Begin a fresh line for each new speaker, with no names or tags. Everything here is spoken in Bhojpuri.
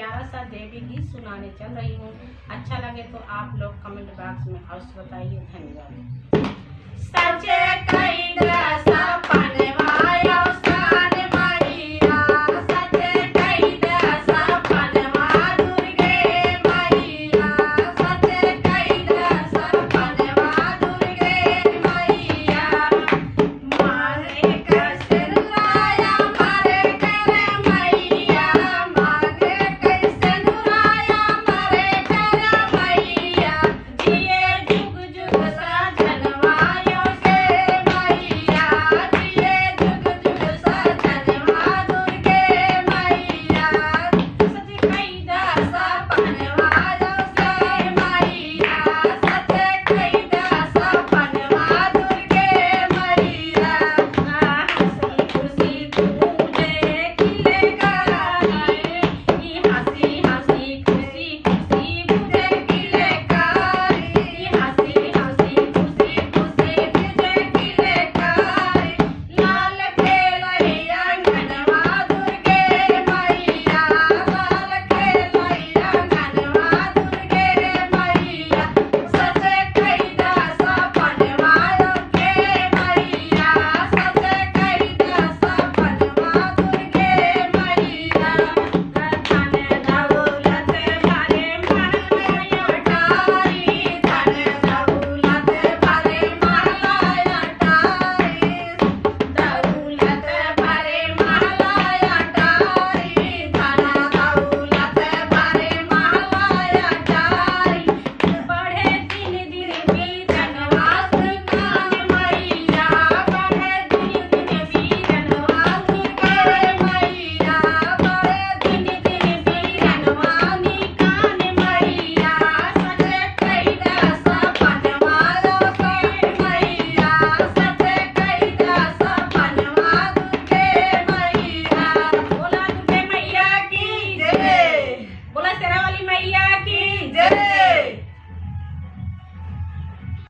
प्यारा सा देवी गीत सुनाने चल रही हूँ। अच्छा लगे तो आप लोग कमेंट बॉक्स में अवश्य बताइए। धन्यवाद। सचे कई दशा पनवाया सान मैया, सचे कई दशा पनवा दुर्गे मैया, सचे कई दशा पनवा दुर्गे मैया। मारे कैसे नुराया मारे कर मैया, मारे कैसे नुराया मारे कर मैया। जिए जुग जुग सा जनवायो से मैया, जिए जुग जुग सा जनवा दुर्गे मैया। सच कई दशा पनवायो से मैया, सच कई दशा पनवा दुर्गे मैया। हंसी खुशी तुझे खिले गाए, हंसी हंसी खुशी खुशी मुझे खिले गाए, हंसी हंसी खुशी खुशी मुझे खिले गाए। लाल खेलैया घनवा दुर्गे मैया, लाल खेलैया घनवा दुर्गे मैया। सचे कई दशा पनवायो के मैया, सचे कई दशा पनवा दुर्गे मैया। धन दौलत भरे महलाया टारी, धन दौलत भरे महलाया टारी, दौलत भरे महलाया टारी, धन दौलत भरे महलाया टारी। बढ़े दिन दिन बीतनवास कान मैया, बढ़े दिन दिन बीतनवास के मैया, बढ़े दिन दिन बीतनवानी कान मैया। सचे कई दशा पनवायो के मैया, सचे कई दशा पनवा दुर्गे मैया। बोला दुर्गे मैया की जय, बोला शेरा वाली मैया